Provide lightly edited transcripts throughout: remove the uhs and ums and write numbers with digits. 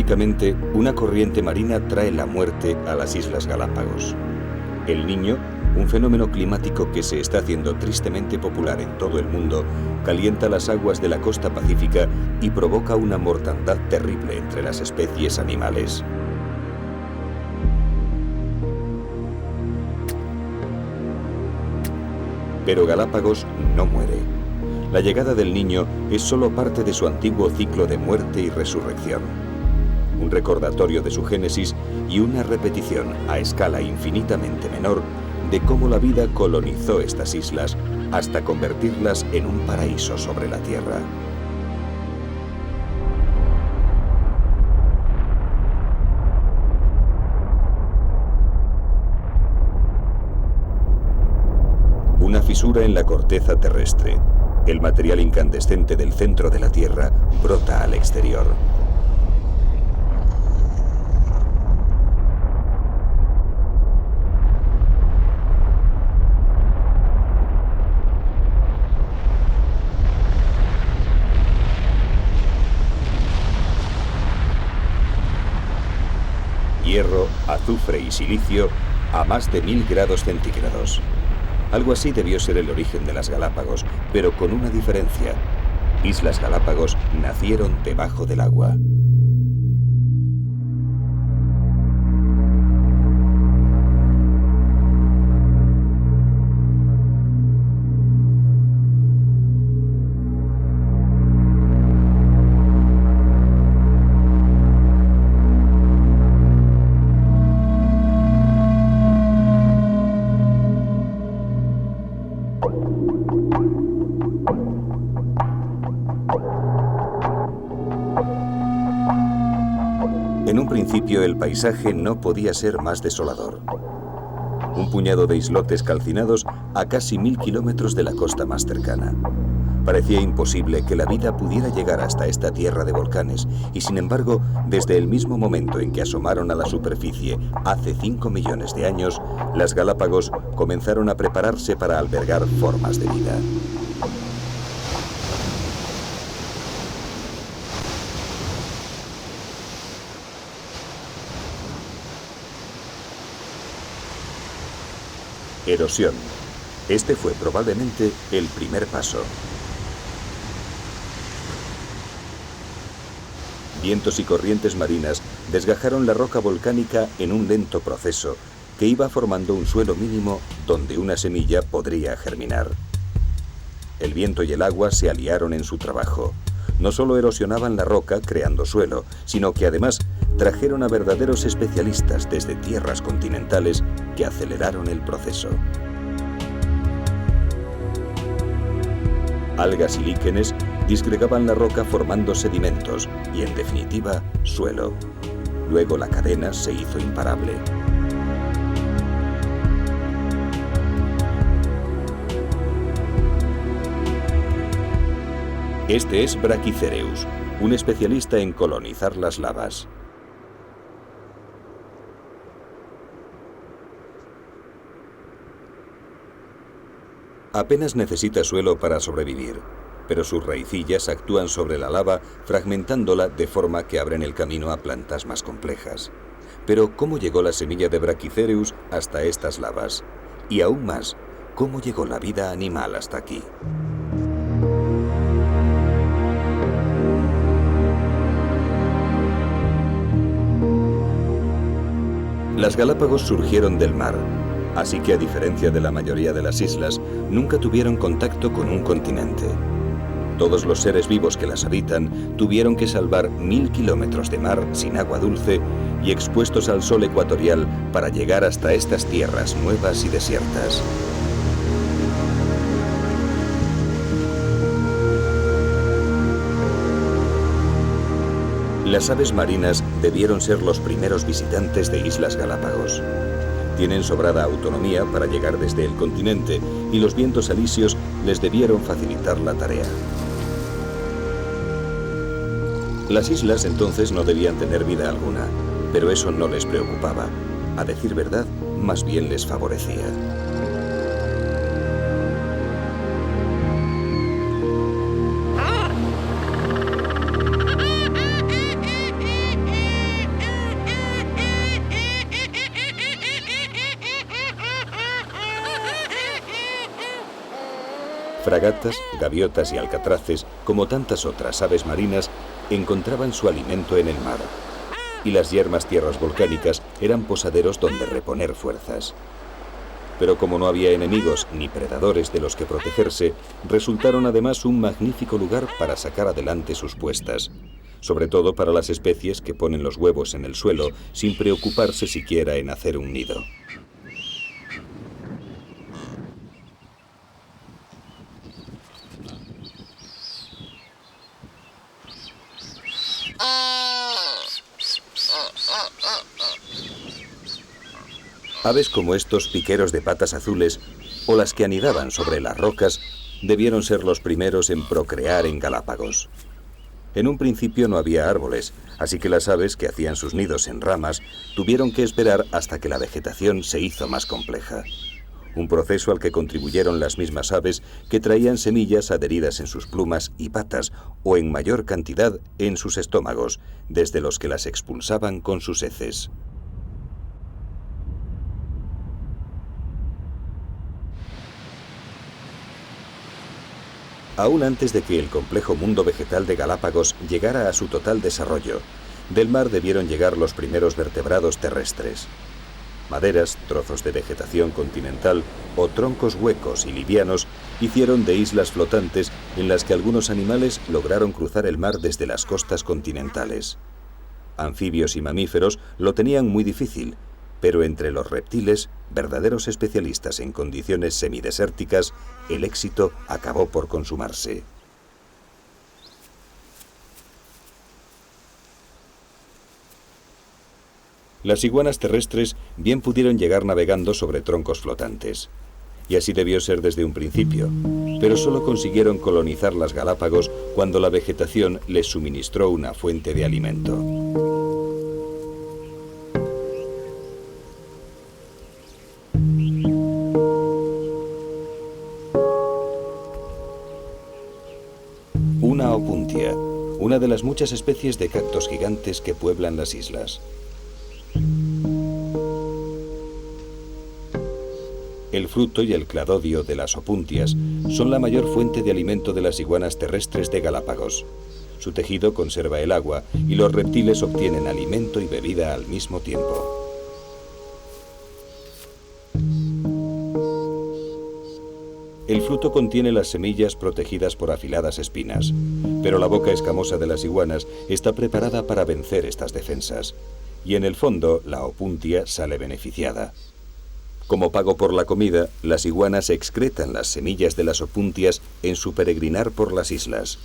Históricamente, una corriente marina trae la muerte a las Islas Galápagos. El Niño, un fenómeno climático que se está haciendo tristemente popular en todo el mundo, calienta las aguas de la costa pacífica y provoca una mortandad terrible entre las especies animales. Pero Galápagos no muere. La llegada del Niño es solo parte de su antiguo ciclo de muerte y resurrección. Un recordatorio de su génesis y una repetición a escala infinitamente menor de cómo la vida colonizó estas islas hasta convertirlas en un paraíso sobre la Tierra. Una fisura en la corteza terrestre. El material incandescente del centro de la Tierra brota al exterior. Hierro, azufre y silicio a más de 1000 grados centígrados. Algo así debió ser el origen de las Galápagos, pero con una diferencia. Islas Galápagos nacieron debajo del agua. En un principio el paisaje no podía ser más desolador. Un puñado de islotes calcinados a casi 1000 kilómetros de la costa más cercana. Parecía imposible que la vida pudiera llegar hasta esta tierra de volcanes y sin embargo, desde el mismo momento en que asomaron a la superficie hace 5 millones de años, las Galápagos comenzaron a prepararse para albergar formas de vida. Erosión. Este fue probablemente el primer paso. Vientos y corrientes marinas desgajaron la roca volcánica en un lento proceso que iba formando un suelo mínimo donde una semilla podría germinar. El viento y el agua se aliaron en su trabajo. No solo erosionaban la roca creando suelo, sino que además trajeron a verdaderos especialistas desde tierras continentales que aceleraron el proceso. Algas y líquenes disgregaban la roca formando sedimentos y, en definitiva, suelo. Luego la cadena se hizo imparable. Este es Brachycereus, un especialista en colonizar las lavas. Apenas necesita suelo para sobrevivir, pero sus raicillas actúan sobre la lava fragmentándola de forma que abren el camino a plantas más complejas. Pero ¿cómo llegó la semilla de Brachycereus hasta estas lavas? Y aún más, ¿cómo llegó la vida animal hasta aquí? Las Galápagos surgieron del mar, así que a diferencia de la mayoría de las islas, nunca tuvieron contacto con un continente. Todos los seres vivos que las habitan tuvieron que salvar 1000 kilómetros de mar sin agua dulce y expuestos al sol ecuatorial para llegar hasta estas tierras nuevas y desiertas. Las aves marinas debieron ser los primeros visitantes de Islas Galápagos. Tienen sobrada autonomía para llegar desde el continente y los vientos alisios les debieron facilitar la tarea. Las islas entonces no debían tener vida alguna, pero eso no les preocupaba. A decir verdad, más bien les favorecía. Fragatas, gaviotas y alcatraces, como tantas otras aves marinas, encontraban su alimento en el mar. Y las yermas tierras volcánicas eran posaderos donde reponer fuerzas. Pero como no había enemigos ni predadores de los que protegerse, resultaron además un magnífico lugar para sacar adelante sus puestas, sobre todo para las especies que ponen los huevos en el suelo sin preocuparse siquiera en hacer un nido. Aves como estos piqueros de patas azules o las que anidaban sobre las rocas debieron ser los primeros en procrear en Galápagos. En un principio no había árboles, así que las aves que hacían sus nidos en ramas tuvieron que esperar hasta que la vegetación se hizo más compleja. Un proceso al que contribuyeron las mismas aves que traían semillas adheridas en sus plumas y patas o en mayor cantidad en sus estómagos, desde los que las expulsaban con sus heces. Aún antes de que el complejo mundo vegetal de Galápagos llegara a su total desarrollo, del mar debieron llegar los primeros vertebrados terrestres. Maderas, trozos de vegetación continental o troncos huecos y livianos hicieron de islas flotantes en las que algunos animales lograron cruzar el mar desde las costas continentales. Anfibios y mamíferos lo tenían muy difícil, pero entre los reptiles, verdaderos especialistas en condiciones semidesérticas, el éxito acabó por consumarse. Las iguanas terrestres bien pudieron llegar navegando sobre troncos flotantes. Y así debió ser desde un principio, pero solo consiguieron colonizar las Galápagos cuando la vegetación les suministró una fuente de alimento. Una opuntia, una de las muchas especies de cactos gigantes que pueblan las islas. El fruto y el cladodio de las opuntias son la mayor fuente de alimento de las iguanas terrestres de Galápagos. Su tejido conserva el agua y los reptiles obtienen alimento y bebida al mismo tiempo. El fruto contiene las semillas protegidas por afiladas espinas, pero la boca escamosa de las iguanas está preparada para vencer estas defensas, y en el fondo la opuntia sale beneficiada. Como pago por la comida, las iguanas excretan las semillas de las opuntias en su peregrinar por las islas,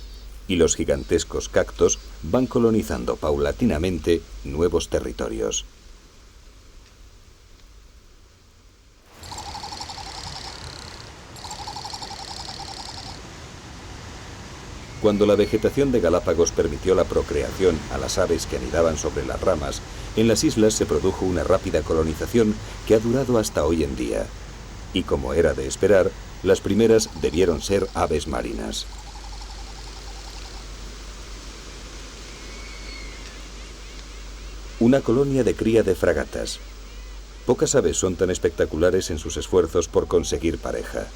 y los gigantescos cactos van colonizando paulatinamente nuevos territorios. Cuando la vegetación de Galápagos permitió la procreación a las aves que anidaban sobre las ramas, en las islas se produjo una rápida colonización que ha durado hasta hoy en día. Y como era de esperar, las primeras debieron ser aves marinas. Una colonia de cría de fragatas. Pocas aves son tan espectaculares en sus esfuerzos por conseguir pareja.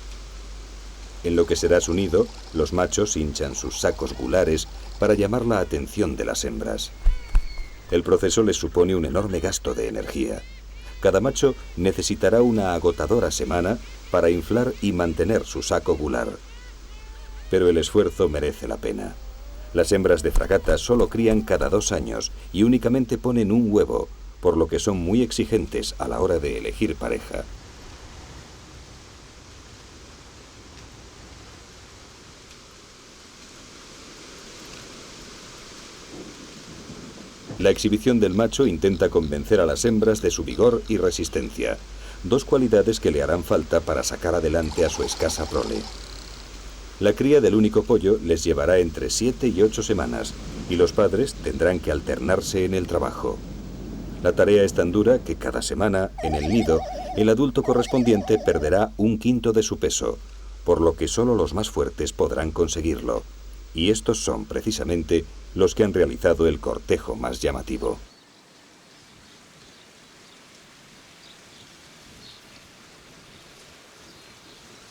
En lo que será su nido, los machos hinchan sus sacos gulares para llamar la atención de las hembras. El proceso les supone un enorme gasto de energía. Cada macho necesitará una agotadora semana para inflar y mantener su saco gular. Pero el esfuerzo merece la pena. Las hembras de fragatas solo crían cada 2 años y únicamente ponen un huevo, por lo que son muy exigentes a la hora de elegir pareja. La exhibición del macho intenta convencer a las hembras de su vigor y resistencia, 2 cualidades que le harán falta para sacar adelante a su escasa prole. La cría del único pollo les llevará entre 7 y 8 semanas, y los padres tendrán que alternarse en el trabajo. La tarea es tan dura que cada semana, en el nido, el adulto correspondiente perderá 1/5 de su peso, por lo que solo los más fuertes podrán conseguirlo. Y estos son, precisamente, los que han realizado el cortejo más llamativo.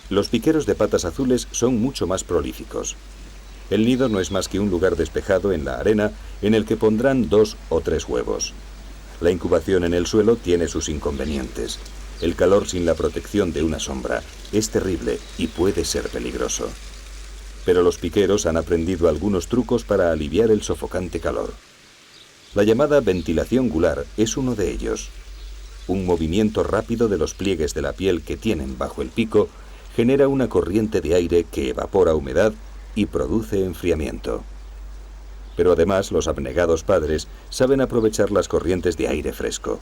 Los piqueros de patas azules son mucho más prolíficos. El nido no es más que un lugar despejado en la arena en el que pondrán 2 o 3 huevos. La incubación en el suelo tiene sus inconvenientes. El calor sin la protección de una sombra es terrible y puede ser peligroso. Pero los piqueros han aprendido algunos trucos para aliviar el sofocante calor. La llamada ventilación gular es uno de ellos. Un movimiento rápido de los pliegues de la piel que tienen bajo el pico genera una corriente de aire que evapora humedad y produce enfriamiento. Pero además los abnegados padres saben aprovechar las corrientes de aire fresco.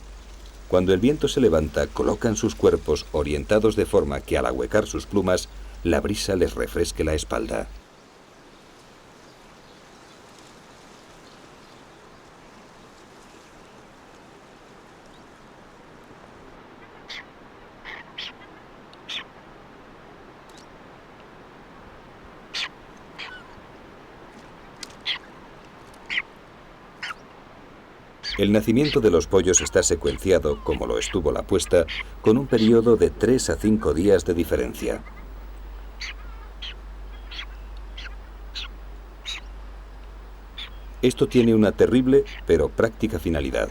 Cuando el viento se levanta, colocan sus cuerpos orientados de forma que al ahuecar sus plumas, la brisa les refresque la espalda. El nacimiento de los pollos está secuenciado, como lo estuvo la puesta, con un periodo de 3 a 5 días de diferencia. Esto tiene una terrible, pero práctica finalidad.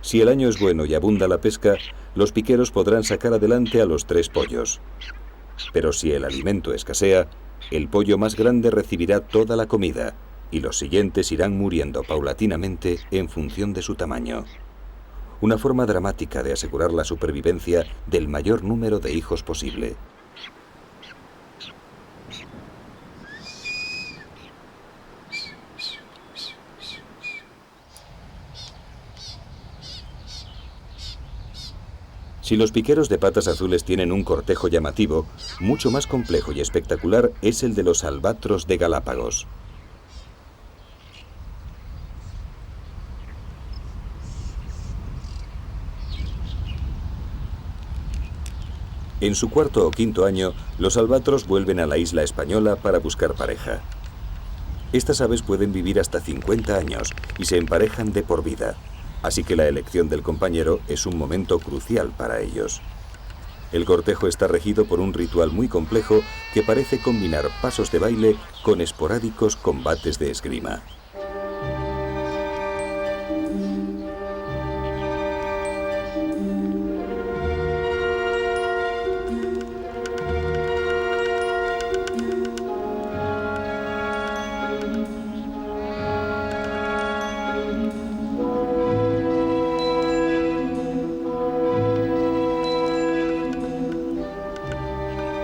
Si el año es bueno y abunda la pesca, los piqueros podrán sacar adelante a los 3 pollos. Pero si el alimento escasea, el pollo más grande recibirá toda la comida y los siguientes irán muriendo paulatinamente en función de su tamaño. Una forma dramática de asegurar la supervivencia del mayor número de hijos posible. Si los piqueros de patas azules tienen un cortejo llamativo, mucho más complejo y espectacular es el de los albatros de Galápagos. En su 4º o 5º año, los albatros vuelven a la isla española para buscar pareja. Estas aves pueden vivir hasta 50 años y se emparejan de por vida. Así que la elección del compañero es un momento crucial para ellos. El cortejo está regido por un ritual muy complejo que parece combinar pasos de baile con esporádicos combates de esgrima.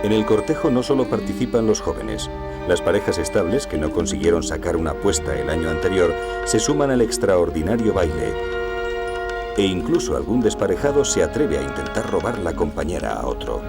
En el cortejo no solo participan los jóvenes. Las parejas estables que no consiguieron sacar una puesta el año anterior se suman al extraordinario baile. E incluso algún desparejado se atreve a intentar robar la compañera a otro.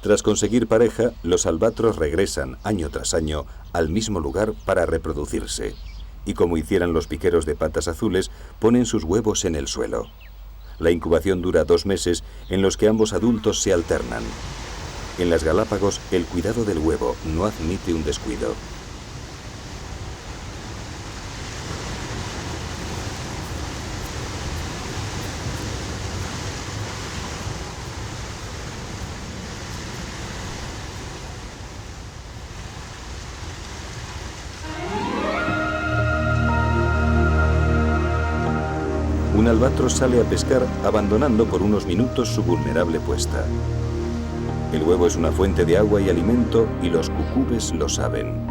Tras conseguir pareja, los albatros regresan año tras año al mismo lugar para reproducirse. Y como hicieran los piqueros de patas azules, ponen sus huevos en el suelo. La incubación dura 2 meses en los que ambos adultos se alternan. En las Galápagos, el cuidado del huevo no admite un descuido. Un albatros sale a pescar abandonando por unos minutos su vulnerable puesta. El huevo es una fuente de agua y alimento y los cucúbes lo saben.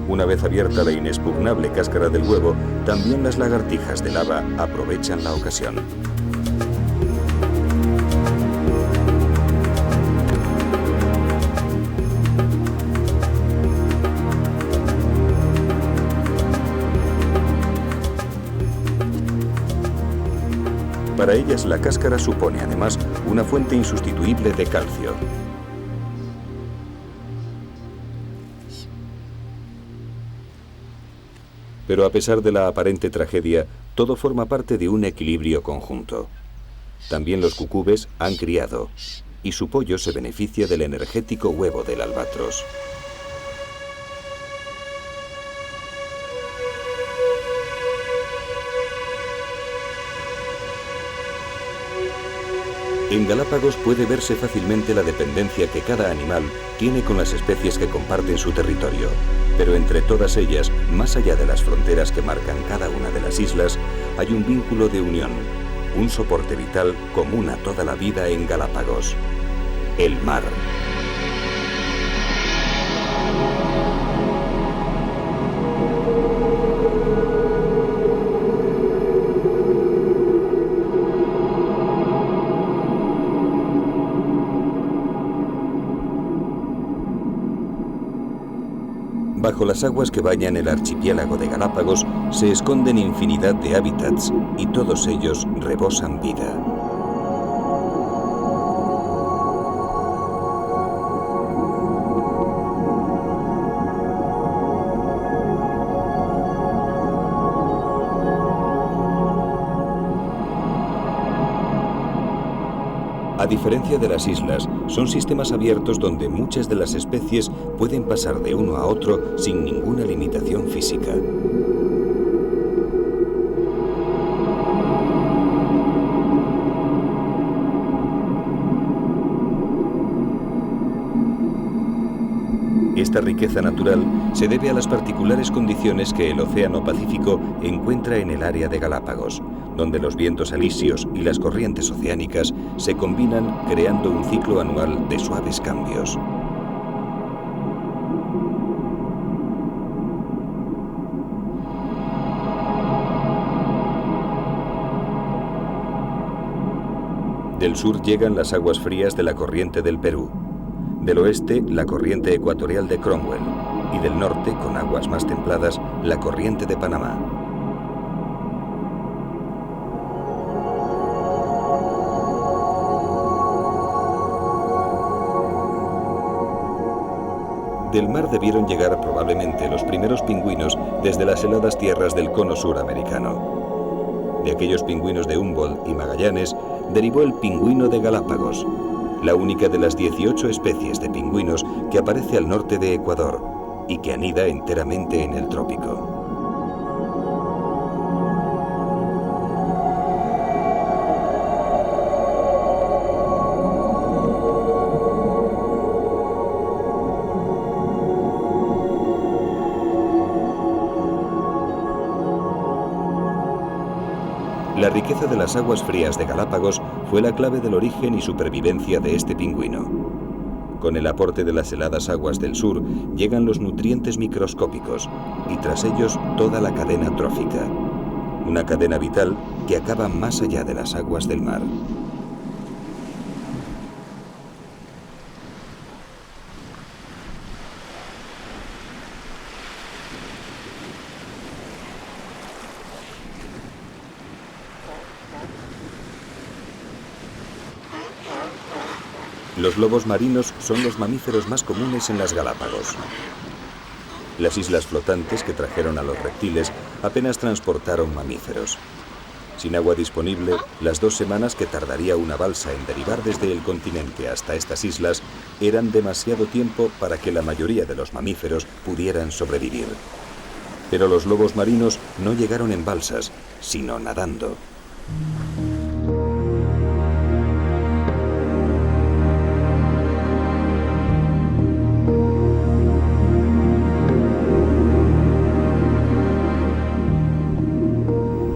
Una vez abierta la inexpugnable cáscara del huevo, también las lagartijas de lava aprovechan la ocasión. Para ellas la cáscara supone además una fuente insustituible de calcio. Pero a pesar de la aparente tragedia, todo forma parte de un equilibrio conjunto. También los cucúbes han criado, y su pollo se beneficia del energético huevo del albatros. En Galápagos puede verse fácilmente la dependencia que cada animal tiene con las especies que comparten su territorio. Pero entre todas ellas, más allá de las fronteras que marcan cada una de las islas, hay un vínculo de unión, un soporte vital común a toda la vida en Galápagos: el mar. Bajo las aguas que bañan el archipiélago de Galápagos se esconden infinidad de hábitats y todos ellos rebosan vida. A diferencia de las islas, son sistemas abiertos donde muchas de las especies pueden pasar de uno a otro sin ninguna limitación física. Esta riqueza natural se debe a las particulares condiciones que el Océano Pacífico encuentra en el área de Galápagos, donde los vientos alisios y las corrientes oceánicas se combinan creando un ciclo anual de suaves cambios. Del sur llegan las aguas frías de la corriente del Perú. Del oeste, la corriente ecuatorial de Cromwell, y del norte, con aguas más templadas, la corriente de Panamá. Del mar debieron llegar probablemente los primeros pingüinos desde las heladas tierras del cono sur americano. De aquellos pingüinos de Humboldt y Magallanes derivó el pingüino de Galápagos, la única de las 18 especies de pingüinos que aparece al norte de Ecuador y que anida enteramente en el trópico. La riqueza de las aguas frías de Galápagos fue la clave del origen y supervivencia de este pingüino. Con el aporte de las heladas aguas del sur llegan los nutrientes microscópicos y tras ellos toda la cadena trófica, una cadena vital que acaba más allá de las aguas del mar. Los lobos marinos son los mamíferos más comunes en las Galápagos. Las islas flotantes que trajeron a los reptiles apenas transportaron mamíferos. Sin agua disponible, las 2 semanas que tardaría una balsa en derivar desde el continente hasta estas islas eran demasiado tiempo para que la mayoría de los mamíferos pudieran sobrevivir. Pero los lobos marinos no llegaron en balsas, sino nadando.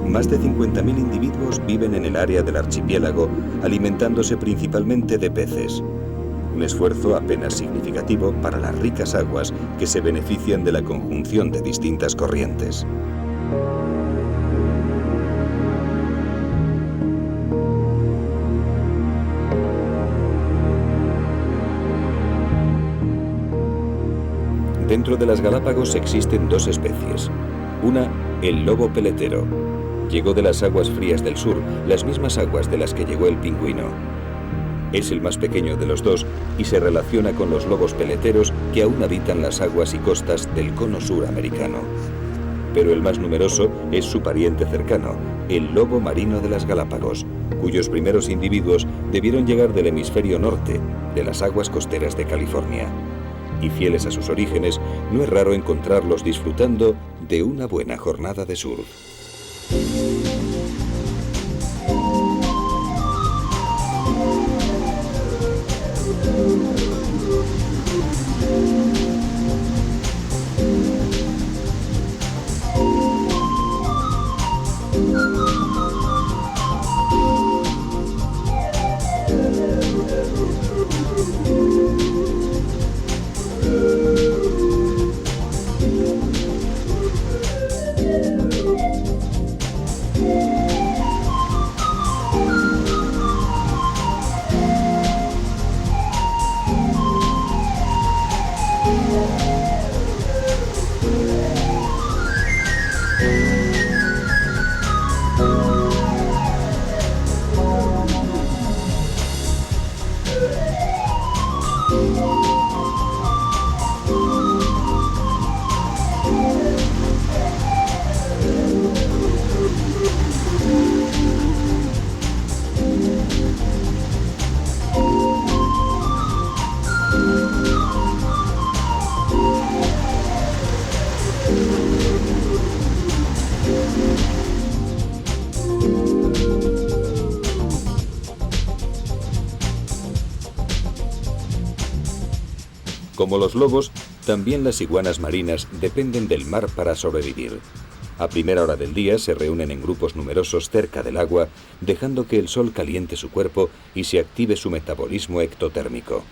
Más de 50.000 individuos viven en el área del archipiélago, alimentándose principalmente de peces. Un esfuerzo apenas significativo para las ricas aguas que se benefician de la conjunción de distintas corrientes. Dentro de las Galápagos existen 2 especies. Una, el lobo peletero, Llegó de las aguas frías del sur, las mismas aguas de las que llegó el pingüino. Es el más pequeño de los dos y se relaciona con los lobos peleteros que aún habitan las aguas y costas del cono sur americano. Pero el más numeroso es su pariente cercano, el lobo marino de las Galápagos, cuyos primeros individuos debieron llegar del hemisferio norte, de las aguas costeras de California. Y fieles a sus orígenes, no es raro encontrarlos disfrutando de una buena jornada de surf. Como los lobos, también las iguanas marinas dependen del mar para sobrevivir. A primera hora del día se reúnen en grupos numerosos cerca del agua, dejando que el sol caliente su cuerpo y se active su metabolismo ectotérmico.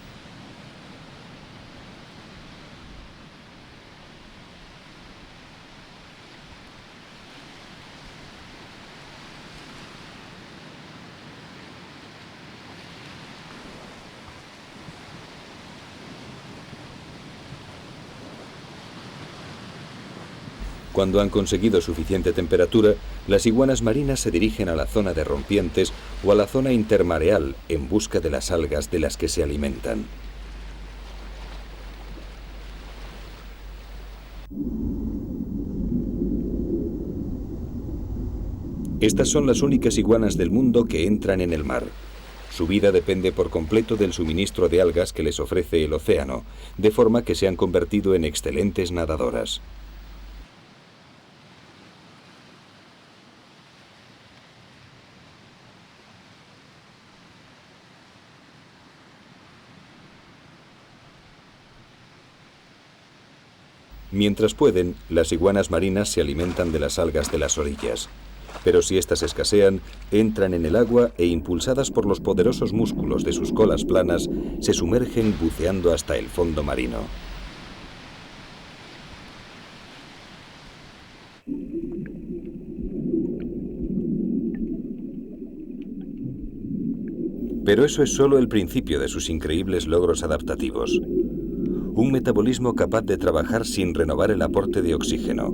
Cuando han conseguido suficiente temperatura, las iguanas marinas se dirigen a la zona de rompientes o a la zona intermareal en busca de las algas de las que se alimentan. Estas son las únicas iguanas del mundo que entran en el mar. Su vida depende por completo del suministro de algas que les ofrece el océano, de forma que se han convertido en excelentes nadadoras. Mientras pueden, las iguanas marinas se alimentan de las algas de las orillas. Pero si éstas escasean, entran en el agua e, impulsadas por los poderosos músculos de sus colas planas, se sumergen buceando hasta el fondo marino. Pero eso es solo el principio de sus increíbles logros adaptativos. Un metabolismo capaz de trabajar sin renovar el aporte de oxígeno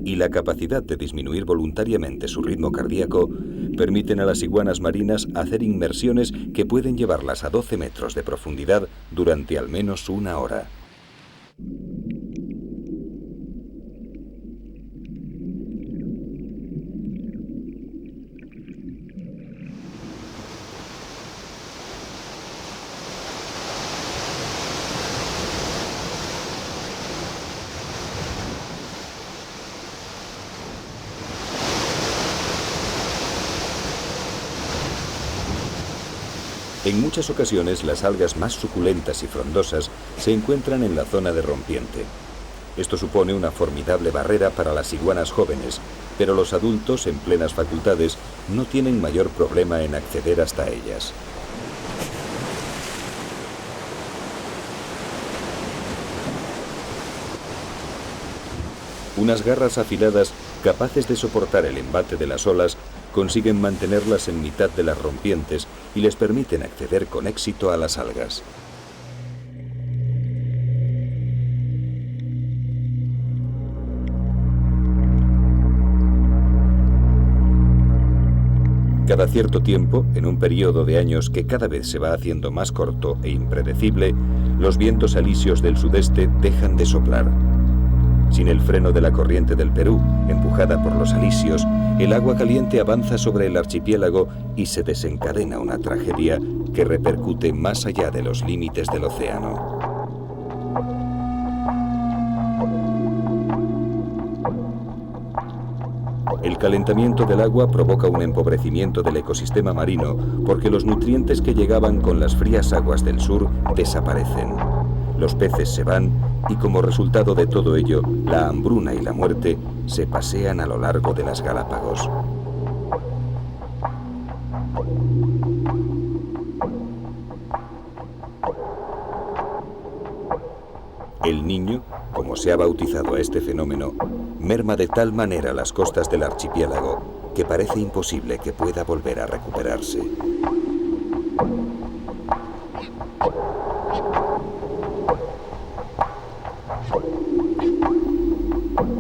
y la capacidad de disminuir voluntariamente su ritmo cardíaco permiten a las iguanas marinas hacer inmersiones que pueden llevarlas a 12 metros de profundidad durante al menos una hora. En muchas ocasiones, las algas más suculentas y frondosas se encuentran en la zona de rompiente. Esto supone una formidable barrera para las iguanas jóvenes, pero los adultos en plenas facultades no tienen mayor problema en acceder hasta ellas. Unas garras afiladas, capaces de soportar el embate de las olas, consiguen mantenerlas en mitad de las rompientes y les permiten acceder con éxito a las algas. Cada cierto tiempo, en un periodo de años que cada vez se va haciendo más corto e impredecible, los vientos alisios del sudeste dejan de soplar. Sin el freno de la corriente del Perú, empujada por los alisios, el agua caliente avanza sobre el archipiélago y se desencadena una tragedia que repercute más allá de los límites del océano. El calentamiento del agua provoca un empobrecimiento del ecosistema marino porque los nutrientes que llegaban con las frías aguas del sur desaparecen. Los peces se van y como resultado de todo ello, la hambruna y la muerte se pasean a lo largo de las Galápagos. El Niño, como se ha bautizado a este fenómeno, merma de tal manera las costas del archipiélago que parece imposible que pueda volver a recuperarse.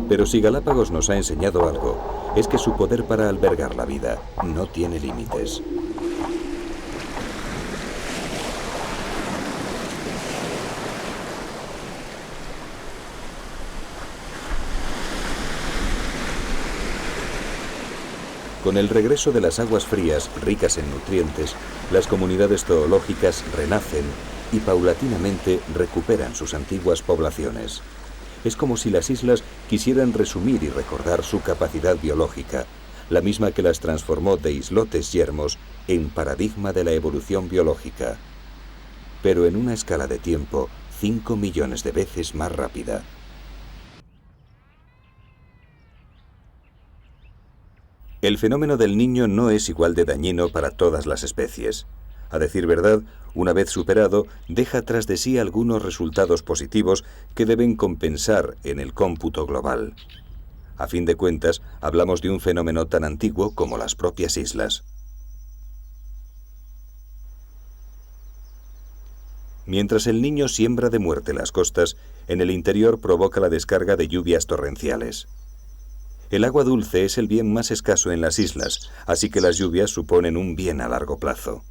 Pero si Galápagos nos ha enseñado algo, es que su poder para albergar la vida no tiene límites. Con el regreso de las aguas frías, ricas en nutrientes, las comunidades zoológicas renacen y paulatinamente recuperan sus antiguas poblaciones. Es como si las islas quisieran resumir y recordar su capacidad biológica, la misma que las transformó de islotes yermos en paradigma de la evolución biológica, pero en una escala de tiempo 5 millones de veces más rápida. El fenómeno del Niño no es igual de dañino para todas las especies. A decir verdad, una vez superado, deja tras de sí algunos resultados positivos que deben compensar en el cómputo global. A fin de cuentas, hablamos de un fenómeno tan antiguo como las propias islas. Mientras el Niño siembra de muerte las costas, en el interior provoca la descarga de lluvias torrenciales. El agua dulce es el bien más escaso en las islas, así que las lluvias suponen un bien a largo plazo.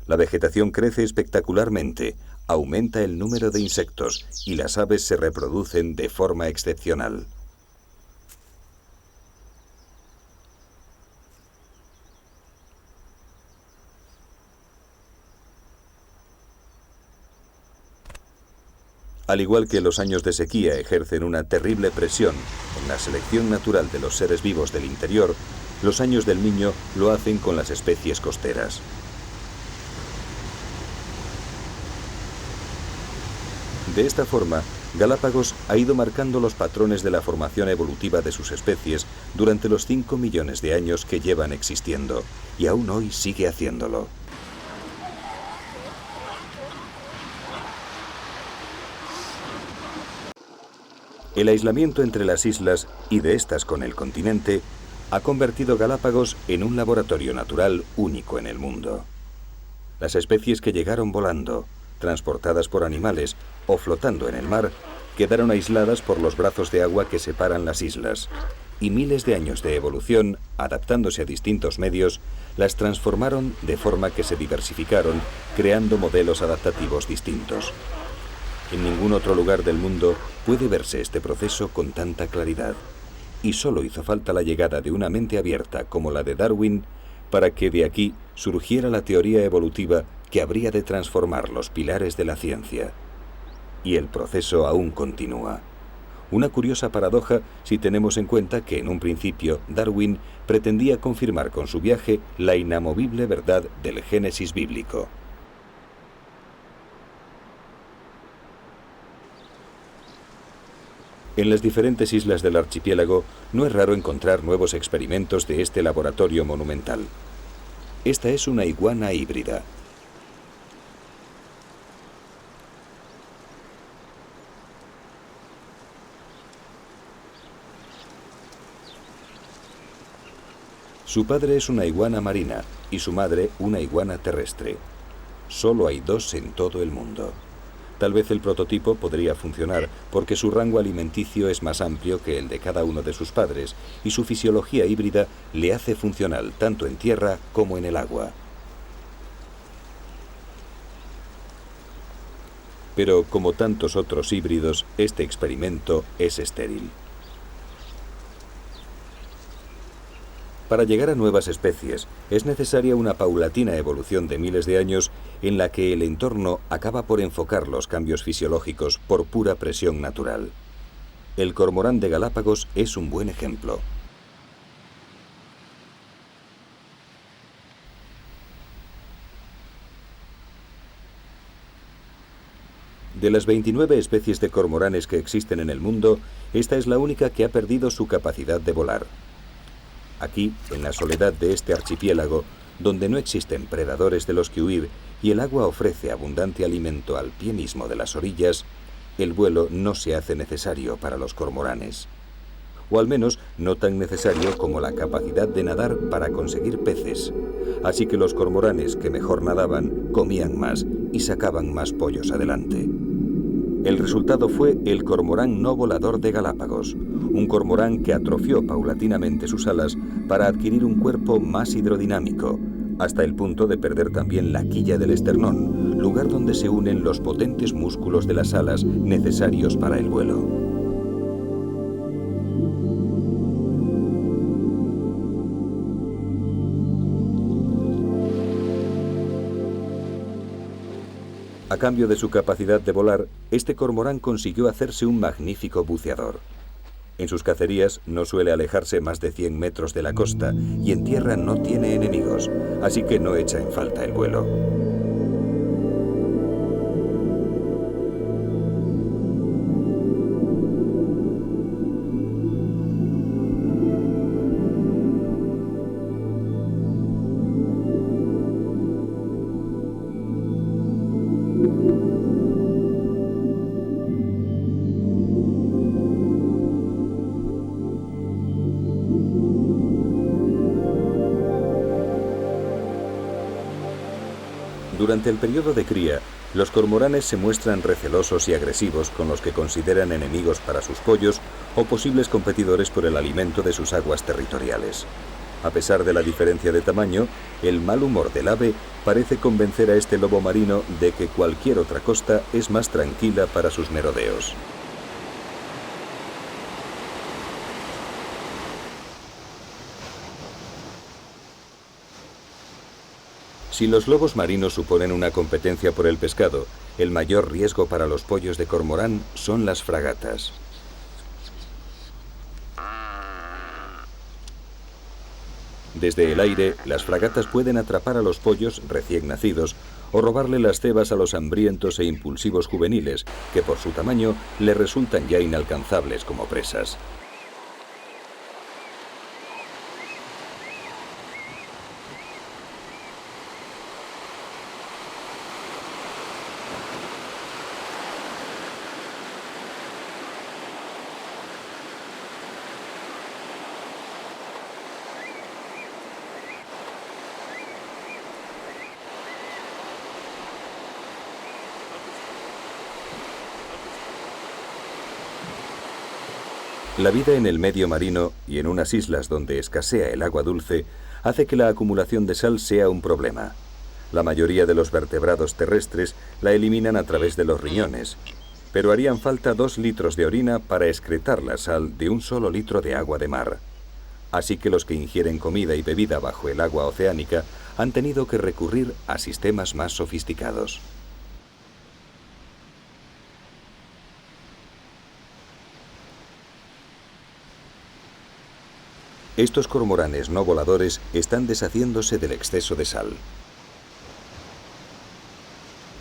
La vegetación crece espectacularmente, aumenta el número de insectos y las aves se reproducen de forma excepcional. Al igual que los años de sequía ejercen una terrible presión en la selección natural de los seres vivos del interior, los años del Niño lo hacen con las especies costeras. De esta forma, Galápagos ha ido marcando los patrones de la formación evolutiva de sus especies durante los 5 millones de años que llevan existiendo, y aún hoy sigue haciéndolo. El aislamiento entre las islas y de estas con el continente ha convertido Galápagos en un laboratorio natural único en el mundo. Las especies que llegaron volando, transportadas por animales o flotando en el mar, quedaron aisladas por los brazos de agua que separan las islas, y miles de años de evolución, adaptándose a distintos medios, las transformaron de forma que se diversificaron, creando modelos adaptativos distintos. En ningún otro lugar del mundo puede verse este proceso con tanta claridad, y solo hizo falta la llegada de una mente abierta como la de Darwin para que de aquí surgiera la teoría evolutiva que habría de transformar los pilares de la ciencia. Y el proceso aún continúa. Una curiosa paradoja si tenemos en cuenta que en un principio Darwin pretendía confirmar con su viaje la inamovible verdad del Génesis bíblico. En las diferentes islas del archipiélago no es raro encontrar nuevos experimentos de este laboratorio monumental. Esta es una iguana híbrida. Su padre es una iguana marina y su madre una iguana terrestre. Solo hay dos en todo el mundo. Tal vez el prototipo podría funcionar porque su rango alimenticio es más amplio que el de cada uno de sus padres y su fisiología híbrida le hace funcional tanto en tierra como en el agua. Pero como tantos otros híbridos, este experimento es estéril. Para llegar a nuevas especies, es necesaria una paulatina evolución de miles de años en la que el entorno acaba por enfocar los cambios fisiológicos por pura presión natural. El cormorán de Galápagos es un buen ejemplo. De las 29 especies de cormoranes que existen en el mundo, esta es la única que ha perdido su capacidad de volar. Aquí, en la soledad de este archipiélago, donde no existen predadores de los que huir y el agua ofrece abundante alimento al pie mismo de las orillas, el vuelo no se hace necesario para los cormoranes. O al menos no tan necesario como la capacidad de nadar para conseguir peces. Así que los cormoranes que mejor nadaban comían más y sacaban más pollos adelante. El resultado fue el cormorán no volador de Galápagos, un cormorán que atrofió paulatinamente sus alas para adquirir un cuerpo más hidrodinámico, hasta el punto de perder también la quilla del esternón, lugar donde se unen los potentes músculos de las alas necesarios para el vuelo. A cambio de su capacidad de volar, este cormorán consiguió hacerse un magnífico buceador. En sus cacerías no suele alejarse más de 100 metros de la costa y en tierra no tiene enemigos, así que no echa en falta el vuelo. Durante el periodo de cría, los cormoranes se muestran recelosos y agresivos con los que consideran enemigos para sus pollos o posibles competidores por el alimento de sus aguas territoriales. A pesar de la diferencia de tamaño, el mal humor del ave parece convencer a este lobo marino de que cualquier otra costa es más tranquila para sus merodeos. Si los lobos marinos suponen una competencia por el pescado, el mayor riesgo para los pollos de cormorán son las fragatas. Desde el aire, las fragatas pueden atrapar a los pollos recién nacidos o robarle las cebas a los hambrientos e impulsivos juveniles, que por su tamaño les resultan ya inalcanzables como presas. La vida en el medio marino y en unas islas donde escasea el agua dulce hace que la acumulación de sal sea un problema. La mayoría de los vertebrados terrestres la eliminan a través de los riñones, pero harían falta 2 litros de orina para excretar la sal de un solo litro de agua de mar. Así que los que ingieren comida y bebida bajo el agua oceánica han tenido que recurrir a sistemas más sofisticados. Estos cormoranes no voladores están deshaciéndose del exceso de sal.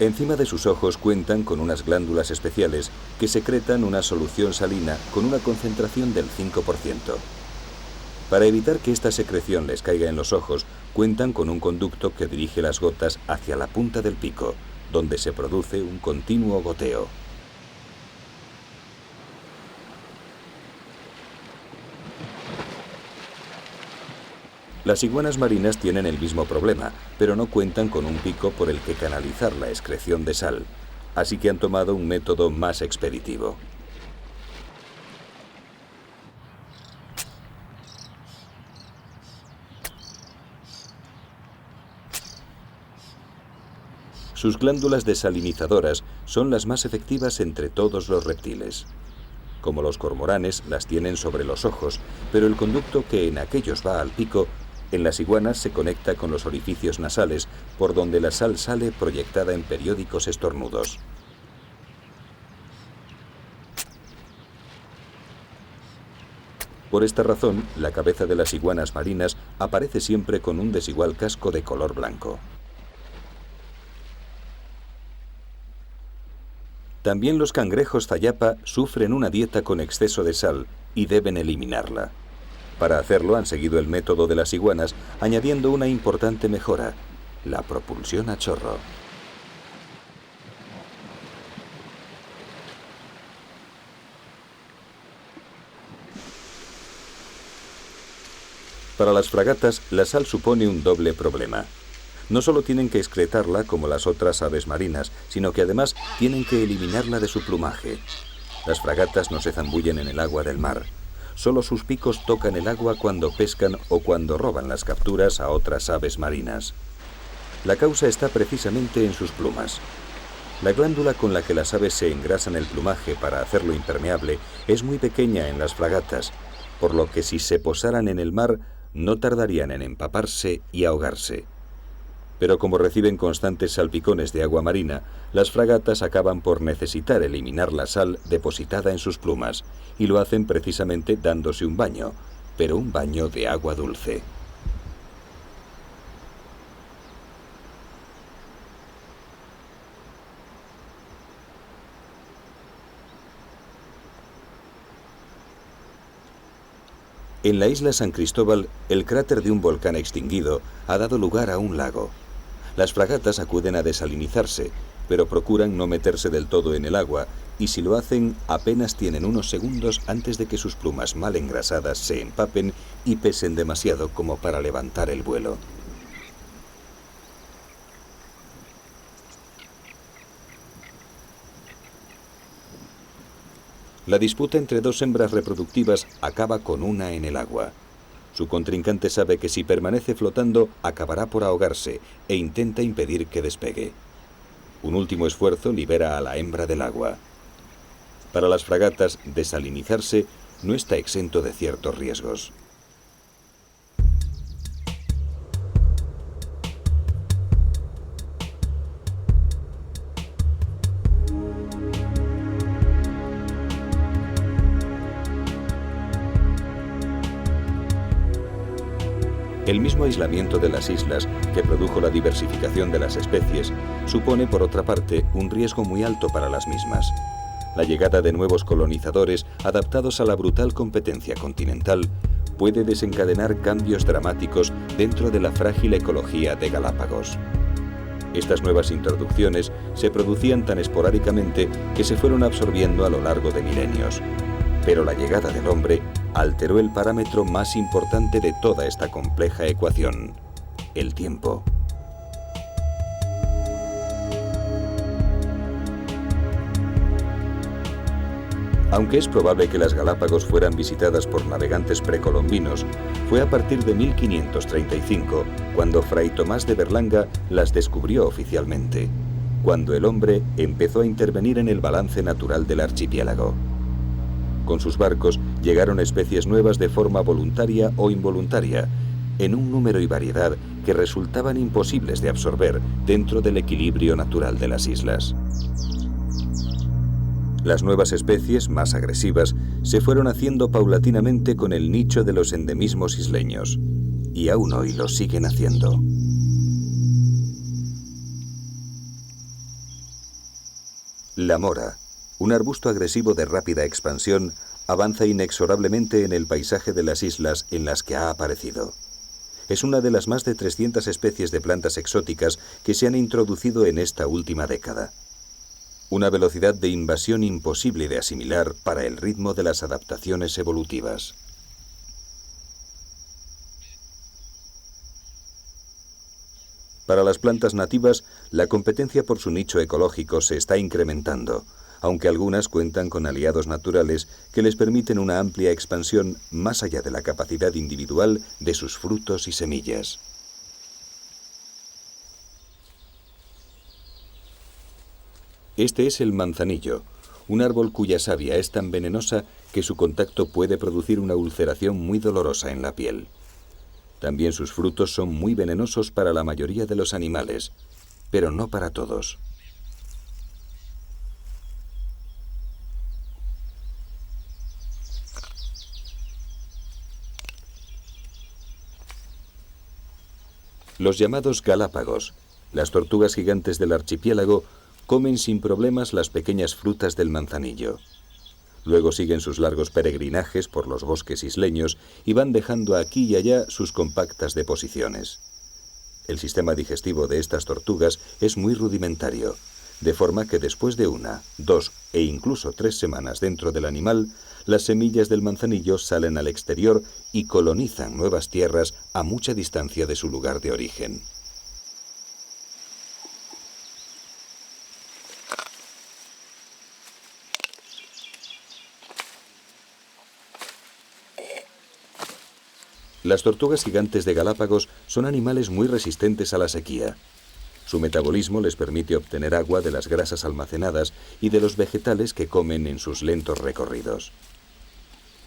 Encima de sus ojos cuentan con unas glándulas especiales que secretan una solución salina con una concentración del 5%. Para evitar que esta secreción les caiga en los ojos, cuentan con un conducto que dirige las gotas hacia la punta del pico, donde se produce un continuo goteo. Las iguanas marinas tienen el mismo problema, pero no cuentan con un pico por el que canalizar la excreción de sal. así que han tomado un método más expeditivo. Sus glándulas desalinizadoras son las más efectivas entre todos los reptiles. Como los cormoranes, las tienen sobre los ojos, pero el conducto que en aquellos va al pico, en las iguanas se conecta con los orificios nasales, por donde la sal sale proyectada en periódicos estornudos. Por esta razón, la cabeza de las iguanas marinas aparece siempre con un desigual casco de color blanco. También los cangrejos zayapa sufren una dieta con exceso de sal y deben eliminarla. Para hacerlo han seguido el método de las iguanas, añadiendo una importante mejora: la propulsión a chorro. Para las fragatas, la sal supone un doble problema. No solo tienen que excretarla como las otras aves marinas, sino que además tienen que eliminarla de su plumaje. Las fragatas no se zambullen en el agua del mar. Solo sus picos tocan el agua cuando pescan o cuando roban las capturas a otras aves marinas. La causa está precisamente en sus plumas. La glándula con la que las aves se engrasan el plumaje para hacerlo impermeable es muy pequeña en las fragatas, por lo que si se posaran en el mar no tardarían en empaparse y ahogarse. Pero como reciben constantes salpicones de agua marina, las fragatas acaban por necesitar eliminar la sal depositada en sus plumas, y lo hacen precisamente dándose un baño, pero un baño de agua dulce. En la isla San Cristóbal, el cráter de un volcán extinguido ha dado lugar a un lago. Las fragatas acuden a desalinizarse, pero procuran no meterse del todo en el agua, y si lo hacen, apenas tienen unos segundos antes de que sus plumas mal engrasadas se empapen y pesen demasiado como para levantar el vuelo. La disputa entre dos hembras reproductivas acaba con una en el agua. Su contrincante sabe que si permanece flotando, acabará por ahogarse e intenta impedir que despegue. Un último esfuerzo libera a la hembra del agua. Para las fragatas, desalinizarse no está exento de ciertos riesgos. El mismo aislamiento de las islas, que produjo la diversificación de las especies, supone, por otra parte, un riesgo muy alto para las mismas. La llegada de nuevos colonizadores, adaptados a la brutal competencia continental, puede desencadenar cambios dramáticos dentro de la frágil ecología de Galápagos. Estas nuevas introducciones se producían tan esporádicamente que se fueron absorbiendo a lo largo de milenios. Pero la llegada del hombre alteró el parámetro más importante de toda esta compleja ecuación: el tiempo. Aunque es probable que las Galápagos fueran visitadas por navegantes precolombinos, fue a partir de 1535 cuando Fray Tomás de Berlanga las descubrió oficialmente, cuando el hombre empezó a intervenir en el balance natural del archipiélago. Con sus barcos llegaron especies nuevas de forma voluntaria o involuntaria, en un número y variedad que resultaban imposibles de absorber dentro del equilibrio natural de las islas. Las nuevas especies, más agresivas, se fueron haciendo paulatinamente con el nicho de los endemismos isleños, y aún hoy lo siguen haciendo. La mora, un arbusto agresivo de rápida expansión, avanza inexorablemente en el paisaje de las islas en las que ha aparecido. Es una de las más de 300 especies de plantas exóticas que se han introducido en esta última década. Una velocidad de invasión imposible de asimilar para el ritmo de las adaptaciones evolutivas. Para las plantas nativas, La competencia por su nicho ecológico se está incrementando, aunque algunas cuentan con aliados naturales que les permiten una amplia expansión más allá de la capacidad individual de sus frutos y semillas. Este es el manzanillo, un árbol cuya savia es tan venenosa que su contacto puede producir una ulceración muy dolorosa en la piel. También sus frutos son muy venenosos para la mayoría de los animales, pero no para todos. Los llamados galápagos, las tortugas gigantes del archipiélago, comen sin problemas las pequeñas frutas del manzanillo. Luego siguen sus largos peregrinajes por los bosques isleños y van dejando aquí y allá sus compactas deposiciones. El sistema digestivo de estas tortugas es muy rudimentario, de forma que después de 1, 2 e incluso 3 semanas dentro del animal, las semillas del manzanillo salen al exterior y colonizan nuevas tierras a mucha distancia de su lugar de origen. Las tortugas gigantes de Galápagos son animales muy resistentes a la sequía. Su metabolismo les permite obtener agua de las grasas almacenadas y de los vegetales que comen en sus lentos recorridos.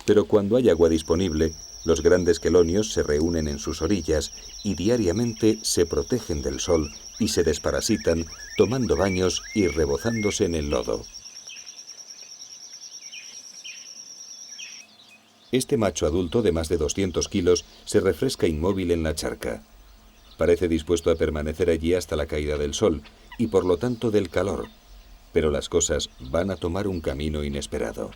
Pero cuando hay agua disponible, los grandes quelonios se reúnen en sus orillas y diariamente se protegen del sol y se desparasitan tomando baños y rebozándose en el lodo. Este macho adulto de más de 200 kilos se refresca inmóvil en la charca. Parece dispuesto a permanecer allí hasta la caída del sol y por lo tanto del calor, pero las cosas van a tomar un camino inesperado.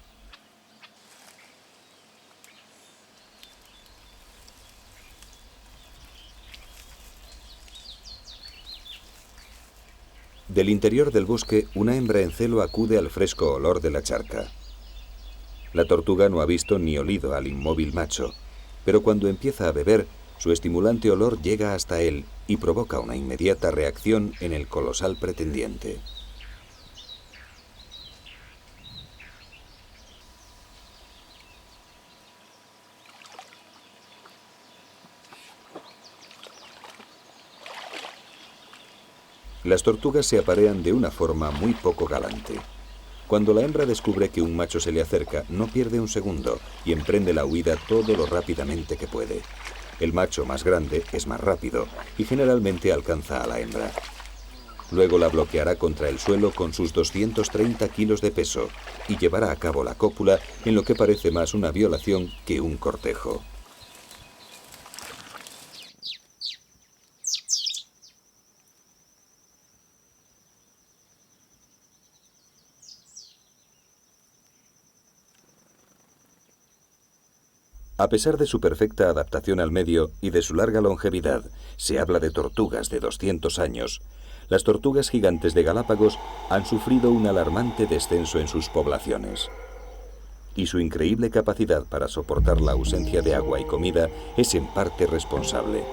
Del interior del bosque, una hembra en celo acude al fresco olor de la charca. La tortuga no ha visto ni olido al inmóvil macho, pero cuando empieza a beber, su estimulante olor llega hasta él y provoca una inmediata reacción en el colosal pretendiente. Las tortugas se aparean de una forma muy poco galante. Cuando la hembra descubre que un macho se le acerca, no pierde un segundo y emprende la huida todo lo rápidamente que puede. El macho más grande es más rápido y generalmente alcanza a la hembra. Luego la bloqueará contra el suelo con sus 230 kilos de peso y llevará a cabo la cópula en lo que parece más una violación que un cortejo. A pesar de su perfecta adaptación al medio y de su larga longevidad, se habla de tortugas de 200 años. Las tortugas gigantes de Galápagos han sufrido un alarmante descenso en sus poblaciones. Y su increíble capacidad para soportar la ausencia de agua y comida es en parte responsable.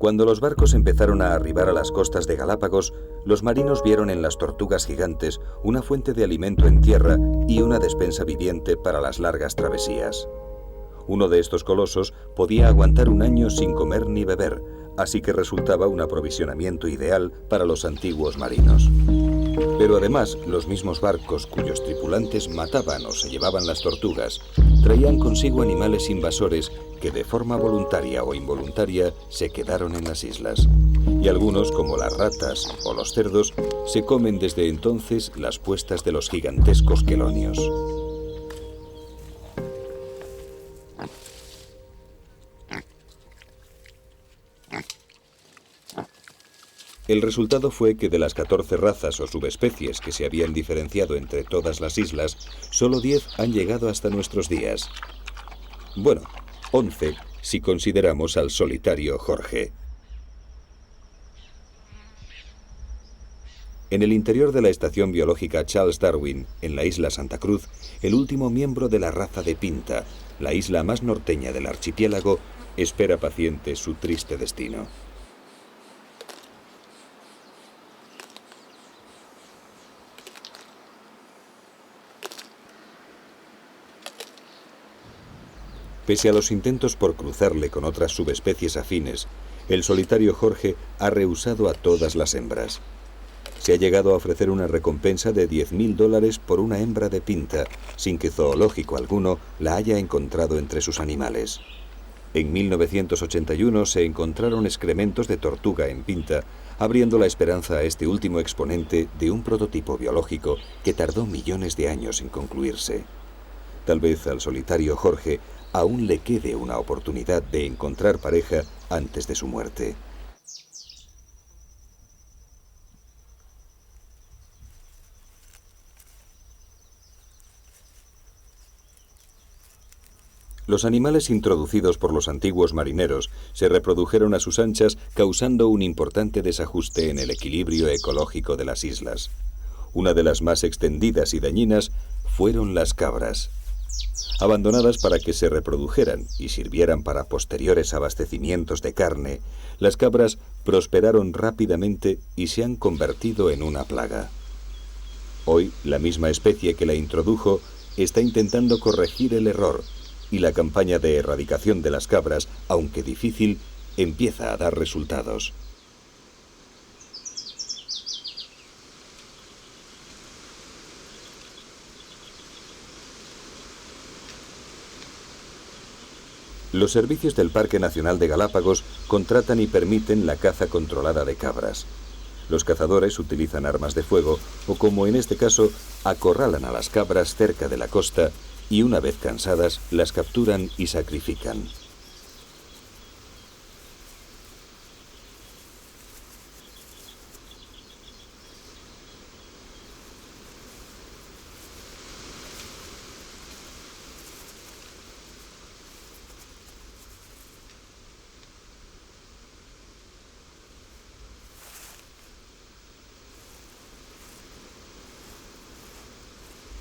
Cuando los barcos empezaron a arribar a las costas de Galápagos, los marinos vieron en las tortugas gigantes una fuente de alimento en tierra y una despensa viviente para las largas travesías. Uno de estos colosos podía aguantar un año sin comer ni beber, así que resultaba un aprovisionamiento ideal para los antiguos marinos. Pero además, los mismos barcos cuyos tripulantes mataban o se llevaban las tortugas, traían consigo animales invasores que de forma voluntaria o involuntaria se quedaron en las islas. Y algunos, como las ratas o los cerdos, se comen desde entonces las puestas de los gigantescos quelonios. El resultado fue que de las 14 razas o subespecies que se habían diferenciado entre todas las islas, solo 10 han llegado hasta nuestros días. Bueno, 11 si consideramos al solitario Jorge. En el interior de la estación biológica Charles Darwin, en la isla Santa Cruz, el último miembro de la raza de Pinta, la isla más norteña del archipiélago, espera paciente su triste destino. Pese a los intentos por cruzarle con otras subespecies afines, el solitario Jorge ha rehusado a todas las hembras. Se ha llegado a ofrecer una recompensa de $10.000 por una hembra de Pinta, sin que zoológico alguno la haya encontrado entre sus animales. En 1981 se encontraron excrementos de tortuga en Pinta, abriendo la esperanza a este último exponente de un prototipo biológico que tardó millones de años en concluirse. Tal vez al solitario Jorge aún le quede una oportunidad de encontrar pareja antes de su muerte. Los animales introducidos por los antiguos marineros se reprodujeron a sus anchas, causando un importante desajuste en el equilibrio ecológico de las islas. Una de las más extendidas y dañinas fueron las cabras. Abandonadas para que se reprodujeran y sirvieran para posteriores abastecimientos de carne, las cabras prosperaron rápidamente y se han convertido en una plaga. Hoy, la misma especie que la introdujo está intentando corregir el error, y la campaña de erradicación de las cabras, aunque difícil, empieza a dar resultados. Los servicios del Parque Nacional de Galápagos contratan y permiten la caza controlada de cabras. Los cazadores utilizan armas de fuego o, como en este caso, acorralan a las cabras cerca de la costa y una vez cansadas las capturan y sacrifican.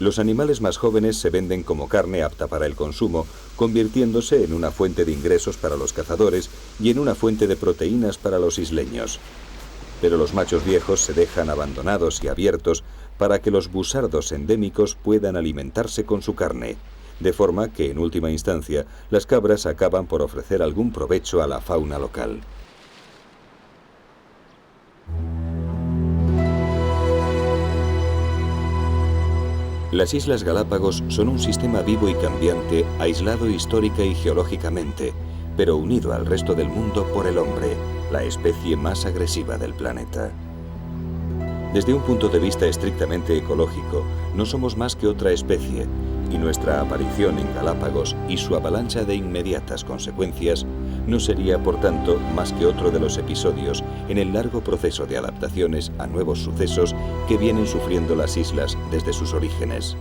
Los animales más jóvenes se venden como carne apta para el consumo, convirtiéndose en una fuente de ingresos para los cazadores y en una fuente de proteínas para los isleños. Pero los machos viejos se dejan abandonados y abiertos para que los busardos endémicos puedan alimentarse con su carne, de forma que, en última instancia, las cabras acaban por ofrecer algún provecho a la fauna local. Las Islas Galápagos son un sistema vivo y cambiante, aislado histórica y geológicamente, pero unido al resto del mundo por el hombre, la especie más agresiva del planeta. Desde un punto de vista estrictamente ecológico, no somos más que otra especie, y nuestra aparición en Galápagos y su avalancha de inmediatas consecuencias no sería, por tanto, más que otro de los episodios en el largo proceso de adaptaciones a nuevos sucesos que vienen sufriendo las islas desde sus orígenes.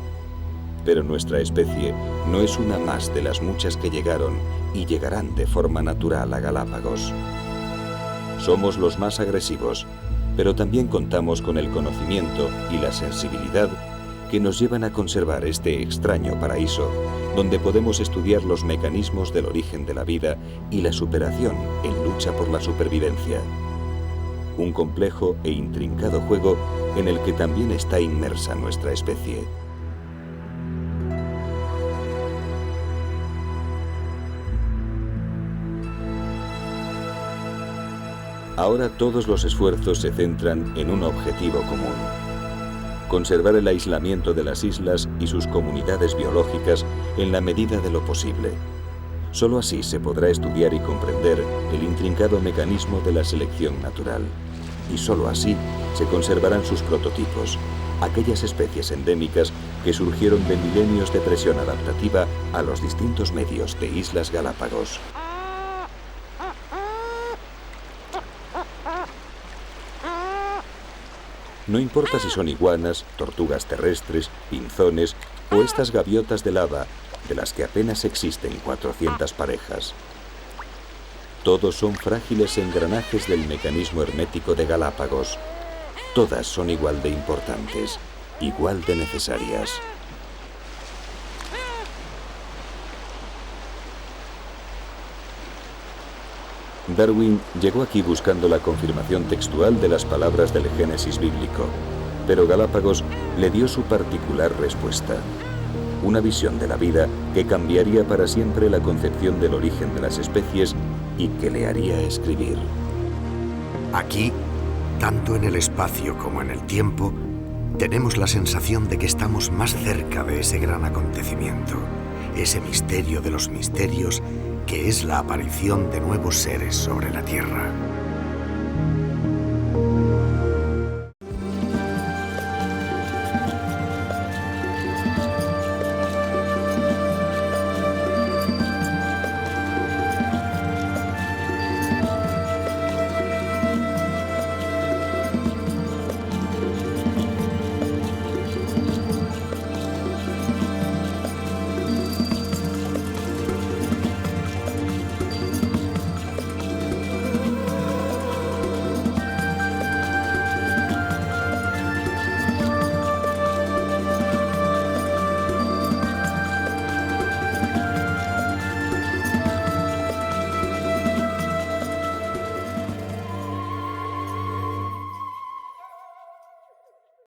Pero nuestra especie no es una más de las muchas que llegaron y llegarán de forma natural a Galápagos. Somos los más agresivos, pero también contamos con el conocimiento y la sensibilidad que nos llevan a conservar este extraño paraíso, donde podemos estudiar los mecanismos del origen de la vida y la superación en lucha por la supervivencia. Un complejo e intrincado juego en el que también está inmersa nuestra especie. Ahora todos los esfuerzos se centran en un objetivo común: conservar el aislamiento de las islas y sus comunidades biológicas en la medida de lo posible. Solo así se podrá estudiar y comprender el intrincado mecanismo de la selección natural. Y solo así se conservarán sus prototipos, aquellas especies endémicas que surgieron de milenios de presión adaptativa a los distintos medios de Islas Galápagos. No importa si son iguanas, tortugas terrestres, pinzones o estas gaviotas de lava, de las que apenas existen 400 parejas. Todos son frágiles engranajes del mecanismo hermético de Galápagos. Todas son igual de importantes, igual de necesarias. Darwin llegó aquí buscando la confirmación textual de las palabras del Génesis bíblico, pero Galápagos le dio su particular respuesta. Una visión de la vida que cambiaría para siempre la concepción del origen de las especies y que le haría escribir. Aquí, tanto en el espacio como en el tiempo, tenemos la sensación de que estamos más cerca de ese gran acontecimiento, ese misterio de los misterios que es la aparición de nuevos seres sobre la Tierra.